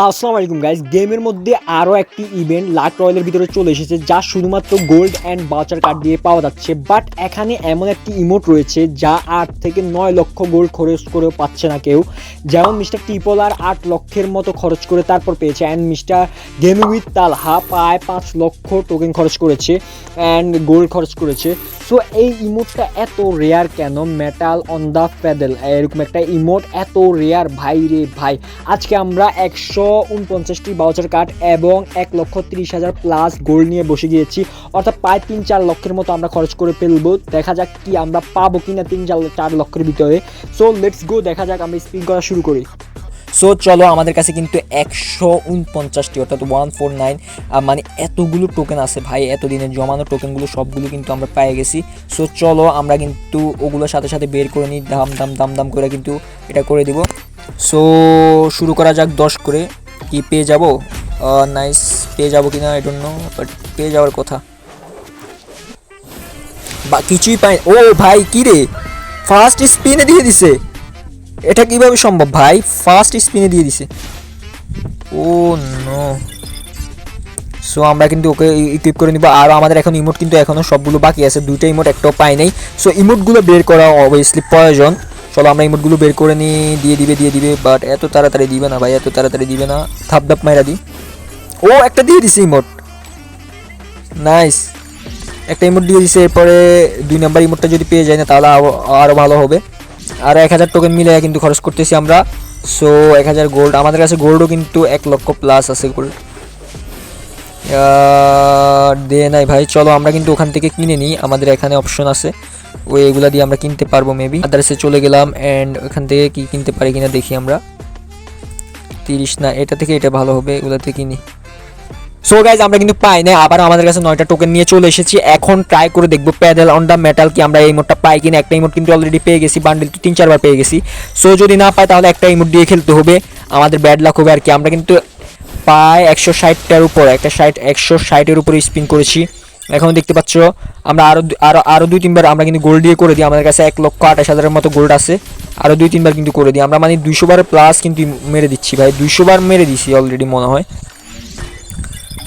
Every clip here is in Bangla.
আসসালামু আলাইকুম গাইস, গেমের মধ্যে আরও একটি ইভেন্ট লাক রয়্যালের ভিতরে চলে এসেছে যা শুধুমাত্র গোল্ড অ্যান্ড বাউচার কার্ড দিয়ে পাওয়া যাচ্ছে। বাট এখানে এমন একটি ইমোট রয়েছে যা 8 থেকে 9 লক্ষ গোল্ড খরচ করেও পাচ্ছে না কেউ। যেমন মিস্টার টিপলার 8 লক্ষের মতো খরচ করে তারপর পেয়েছে, অ্যান্ড মিস্টার গেমিং উইথ তালহা প্রায় 5 লক্ষ টোকেন খরচ করেছে অ্যান্ড গোল্ড খরচ করেছে। সো এই ইমোটটা এত রেয়ার কেন? মেটাল অন দ্য প্যাডেল এরকম একটা ইমোট এত রেয়ার ভাই রে ভাই। আজকে আমরা 149টি বাউচার কার্ড এবং 1,30,000 প্লাস গোল্ড নিয়ে বসে গিয়েছি, অর্থাৎ প্রায় 3-4 লক্ষের মতো আমরা খরচ করে ফেলবো। দেখা যাক কি আমরা পাবো কিনা 3-4 লক্ষের ভিতরে। সো লেটস গো, দেখা যাক, আমরা স্পিন করা শুরু করি। সো চলো, আমাদের কাছে কিন্তু 149টি অর্থাৎ 149 মানে এতগুলো টোকেন আছে ভাই। এতদিনের জমানো টোকেনগুলো সবগুলো কিন্তু আমরা পেয়ে গেছি। সো চলো আমরা কিন্তু ওগুলোর সাথে সাথে বের করে নিই, দাম করে কিন্তু এটা করে দিব। সো শুরু করা যাক 10 করে। কি পেয়ে যাব? নাইস, পেয়ে যাবো কিনা আই ডোন্ট নো, বাট পেয়ে যাওয়ার কথা। বা কিছুই পাই। ও ভাই, কি রে, ফার্স্ট স্পিনে দিয়ে দিছে। এটা কিভাবে সম্ভব ভাই? ফার্স্ট স্পিনে দিয়ে দিছে। ও নো। সো আমরা কিন্তু ওকে ইকুইপ করে নিব। আর আমাদের এখন ইমোট কিন্তু এখনও সবগুলো বাকি আছে, 2টা ইমোট একটাও পাই নাই। সো ইমোটগুলো বের করা অবভিয়াসলি প্রয়োজন। চলো আমরা ইমোটগুলো বের করে নিই। দিয়ে দিবে, বাট এত তাড়াতাড়ি দিবে না ভাই, এত তাড়াতাড়ি দিবে না। ধাপ মাইরা দিই। ও একটা দিয়ে দিছে ইমোট, নাইস। একটা ইমোট দিয়ে দিছে। এরপরে 2 নাম্বার ইমোটটা যদি পেয়ে যায় না তাহলে আরও ভালো হবে। আর 1000 টোকেন মিলে কিন্তু খরচ করতেছি আমরা। সো 1000 গোল্ড, আমাদের কাছে গোল্ডও কিন্তু 1 লক্ষ প্লাস আছে গোল্ড। দে নাই ভাই। চলো আমরা কিন্তু ওখান থেকে কিনে নিই, আমাদের এখানে অপশন আছে, ওই এগুলা দিয়ে আমরা কিনতে পারবো মেবি। আদার্সে চলে গেলাম অ্যান্ড ওখান থেকে কি কিনতে পারি কিনা দেখি আমরা। 30 না, এটা থেকে এটা ভালো হবে, এগুলাতে কিনি। সো গাইজ, আমরা কিন্তু পাই না। আবার আমাদের কাছে 9টা টোকেন নিয়ে চলে এসেছি। এখন ট্রাই করে দেখবো প্যাডেল অন দ্য মেটাল কি আমরা এই ইমোটটা পাই কিনা। একটা ইমোট কিন্তু অলরেডি পেয়ে গেছি, বান্ডেল তো 3-4 বার পেয়ে গেছি। সো যদি না পাই তাহলে একটা ইমোট দিয়ে খেলতে হবে, আমাদের ব্যাড লাক হবে আর কি। আমরা কিন্তু প্রায় 160টার উপর, 160-এর উপরে স্পিন করেছি। এখন দেখতে পাচ্ছ আমরা আরো 2-3 বার আমরা কিন্তু গোল্ড দিয়ে করে দিই। আমাদের কাছে 1,28,000-এর মতো গোল্ড আছে, আরো 2-3 বার কিন্তু করে দিই আমরা। মানে 200 বার প্লাস কিন্তু মেরে দিচ্ছি ভাই, 200 বার মেরে দিছি অলরেডি মনে হয়,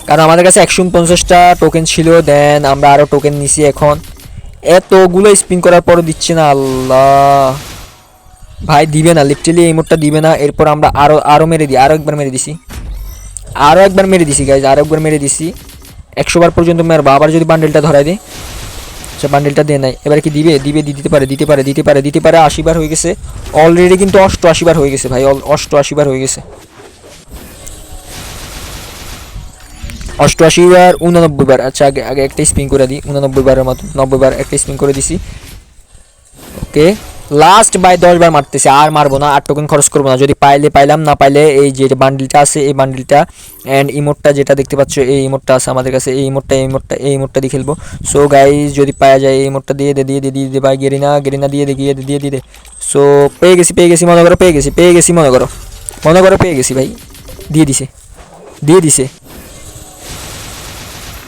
কারণ আমাদের কাছে 150টা টোকেন ছিল। দেন আমরা আরও টোকেন নিছি। এখন এতগুলো স্পিন করার পরও দিচ্ছে না। আল্লাহ ভাই, দিবে না, লিটারালি এই মোডটা দিবে না। এরপর আমরা আরও মেরে দিই, আরও একবার মেরে দিছি, গাইজ, আরও একবার মেরে দিছি। 100 বার পর্যন্ত মেরবো। আবার যদি বান্ডেলটা ধরাই দিই। আচ্ছা, বান্ডেলটা দিয়ে নাই, এবার কি দিতে পারে। 80 বার হয়ে গেছে অলরেডি, কিন্তু 88 বার হয়ে গেছে ভাই, 88 বার হয়ে গেছে। 88 বার, 89 বার। আচ্ছা, আগে একটা স্পিন করে দিই, 89 বারের মতো, 90 বার একটা স্পিন করে দিছি। ওকে, লাস্ট বাই 10 বার মারতেছি, আর মারবো না, আর টোকেন খরচ করবো না। যদি পাইলাম, না পাইলে এই যে বান্ডিলটা আছে, এই বান্ডিলটা অ্যান্ড ইমোটটা যেটা দেখতে পাচ্ছ, এই ইমোটটা আছে আমাদের কাছে, এই ইমোটটা দিয়ে খেলবো। সো গাইজ, যদি পাওয়া যায় এই ইমোটটা দিয়ে দে ভাই। গেরিনা দিয়ে দে। সো পেয়ে গেছি মনে করো, পেয়ে গেছি মনে করো পেয়ে গেছি ভাই। দিয়ে দিছে।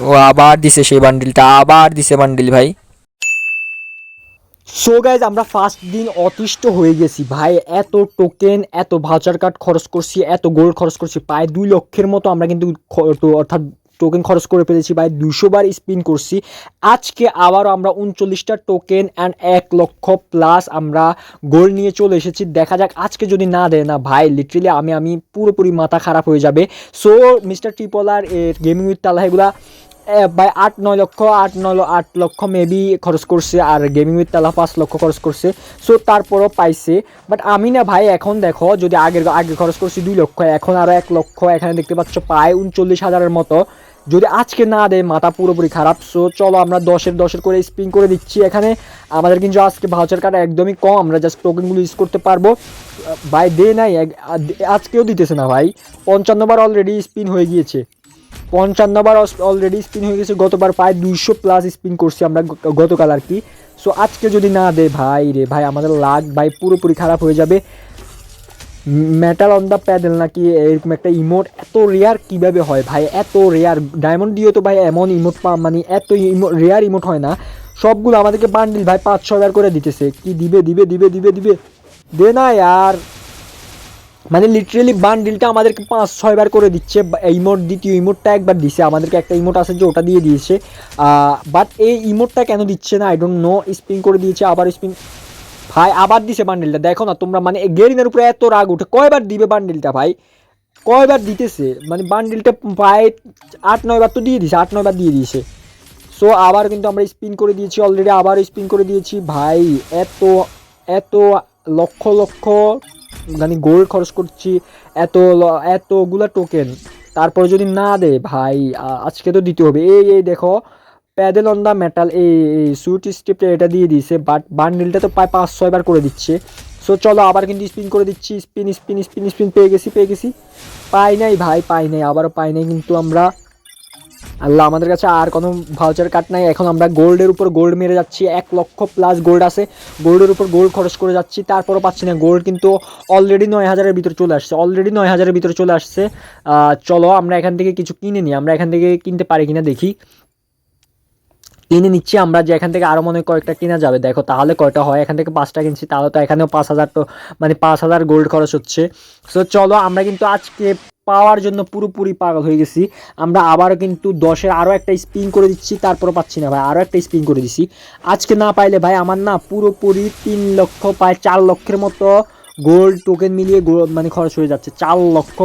ও আবার দিছে সেই বান্ডিলটা, আবার দিছে বান্ডিল ভাই। সো গাইজ, আমরা ফার্স্ট দিন অতিষ্ঠ হয়ে গেছি ভাই। এত টোকেন, এত ভাউচার কার্ড খরচ করছি, এত গোল্ড খরচ করছি, প্রায় 2 লক্ষের মতো আমরা কিন্তু অর্থাৎ টোকেন খরচ করে ফেলেছি ভাই। 200 বার স্পিন করছি। আজকে আবারও আমরা 39টা টোকেন অ্যান্ড 1 লক্ষ প্লাস আমরা গোল্ড নিয়ে চলে এসেছি। দেখা যাক আজকে যদি না দেয় না ভাই, লিটারেলি আমি পুরোপুরি মাথা খারাপ হয়ে যাবে। So mister Tripler gaming with Talha এগুলা ভাই 8 লক্ষ মেবি খরচ করছে, আর গেমিং উইথ তালহা 5 লক্ষ খরচ করছে। সো তারপরও পাইছে। বাট আমি না ভাই, এখন দেখো, যদি আগে খরচ করছি 2 লক্ষ, এখন আরও 1 লক্ষ, এখানে দেখতে পাচ্ছ প্রায় 39,000-এর মতো। যদি আজকে না দেয়, মাথা পুরোপুরি খারাপ। সো চলো আমরা 10-10 করে স্পিন করে দিচ্ছি। এখানে আমাদের কিন্তু আজকে ভাউচার কার্ড একদমই কম, আমরা জাস্ট টোকেনগুলো ইউজ করতে পারবো ভাই। দে নাই, আজকেও দিতেছে না ভাই। 55 বার অলরেডি স্পিন হয়ে গিয়েছে, 55 বার অলরেডি স্পিন হয়ে গেছে। গতবার প্রায় 200 প্লাস স্পিন করছি আমরা গতকাল আর কি। সো আজকে যদি না দে ভাই রে ভাই, আমাদের লাক ভাই পুরোপুরি খারাপ হয়ে যাবে। মেটাল অন দ্য প্যাডেল নাকি এরকম একটা ইমোট এত রেয়ার কিভাবে হয় ভাই? এত রেয়ার ডায়মন্ড দিয়েও তো ভাই এমন ইমোট মানে এত রেয়ার ইমোট হয় না। সবগুলো আমাদেরকে বান্ডিল ভাই 5-6 বার করে দিতেছে। কি দিবে? দে না यार, মানে লিটারেলি বান্ডিলটা আমাদেরকে 5-6 বার করে দিচ্ছে। ইমোট দ্বিতীয় ইমোটটা একবার দিছে আমাদেরকে, একটা ইমোট আছে যে ওটা দিয়ে দিয়েছে, বাট এই ইমোটটা কেন দিচ্ছে না আই ডোন্ট নো। স্পিন করে দিয়েছে, আবার স্পিন, ভাই আবার দিছে বান্ডিলটা। দেখো না তোমরা, মানে গেরিনার উপরে এত রাগ উঠে, কয়বার দিবে বান্ডিলটা ভাই, কয়বার দিতেছে, মানে বান্ডিলটা প্রায় 8-9 বার তো দিয়ে দিছে, 8-9 বার দিয়ে দিয়েছে। সো আবার কিন্তু আমরা স্পিন করে দিয়েছি অলরেডি, আবার স্পিন করে দিয়েছি ভাই। এত এত লক্ষ লক্ষ মানে গোল্ড খরচ করছি, এতগুলা টোকেন, তারপরে যদি না দে ভাই, আজকে তো দিতে হবে। এই দেখো, প্যাডেল অন দ্য মেটাল, এই সুইট স্টেপটা এটা দিয়ে দিয়েছে, বাট বান্ডিলটা তো প্রায় 5-6 বার করে দিচ্ছে। সো চলো আবার কিন্তু স্পিন করে দিচ্ছি, স্পিন স্পিন স্পিন স্পিন, পেয়ে গেছি। পাই নাই ভাই, পাই নাই, আবারও পাই নাই কিন্তু আমরা। আল্লাহ, আমাদের কাছে আর কোনো ভাউচার কার্ড নাই। এখন আমরা গোল্ডের উপর গোল্ড মেরে যাচ্ছি, 1 লক্ষ+ গোল্ড আছে, গোল্ডের উপর গোল্ড খরচ করে যাচ্ছি, তারপরও পাচ্ছি না গোল্ড। কিন্তু অলরেডি 9,000-এর ভিতরে চলে আসছে, অলরেডি 9,000-এর ভিতরে চলে আসছে। চলো আমরা এখান থেকে কিছু কিনে নিই, আমরা এখান থেকে কিনতে পারি কিনা দেখি। কিনে নিচ্ছি আমরা, যে এখান থেকে আরও মনে হয় কয়েকটা কেনা যাবে। দেখো তাহলে কয়টা হয়, এখান থেকে 5টা কিনছি, তাহলে তো এখানেও 5,000, তো মানে 5,000 গোল্ড খরচ হচ্ছে। সো চলো আমরা কিন্তু আজকে পাওয়ার জন্য পুরোপুরি পাগল হয়ে গেছি। আমরা আবারও কিন্তু 10-এর আরও একটা স্পিন করে দিচ্ছি, তারপরও পাচ্ছি না ভাই, আরও একটা স্পিন করে দিচ্ছি। আজকে না পাইলে ভাই আমার না পুরোপুরি 3 লক্ষ, প্রায় 4 লক্ষের মতো গোল্ড টোকেন মিলিয়ে মানে খরচ হয়ে যাচ্ছে। 4 লক্ষ+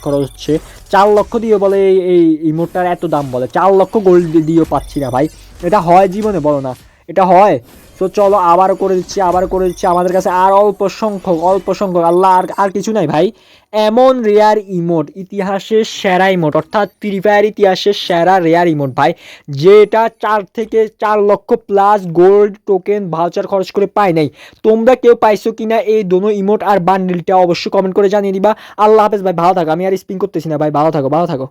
খরচ হচ্ছে। 4 লক্ষ দিয়ে বলে এই ইমোটটার এত দাম, বলে 4 লক্ষ গোল্ড দিয়েও পাচ্ছি না ভাই। এটা হয় জীবনে, বলো না এটা হয়? তো চলো আবার করে দিচ্ছি, আবার করে দিচ্ছি। আমাদের কাছে আর অল্প সংখ্যক আল্লাহ, আর কিছু নাই ভাই। এমন রেয়ার ইমোট, ইতিহাসের সেরা ইমোট, অর্থাৎ ফ্রি ফায়ার ইতিহাসের সেরা রেয়ার ইমোট ভাই, যেটা 4 থেকে 4 লক্ষ+ গোল্ড টোকেন ভাউচার খরচ করে পাই নাই। তোমরা কেউ পাইছো কিনা এই দোনো ইমোট আর বান্ডিলটা অবশ্যই কমেন্ট করে জানিয়ে দিবা। আল্লাহ হাফেজ ভাই, ভালো থাকো। আমি আর স্পিন করতেছি না ভাই, ভালো থাকো, ভালো থাকো।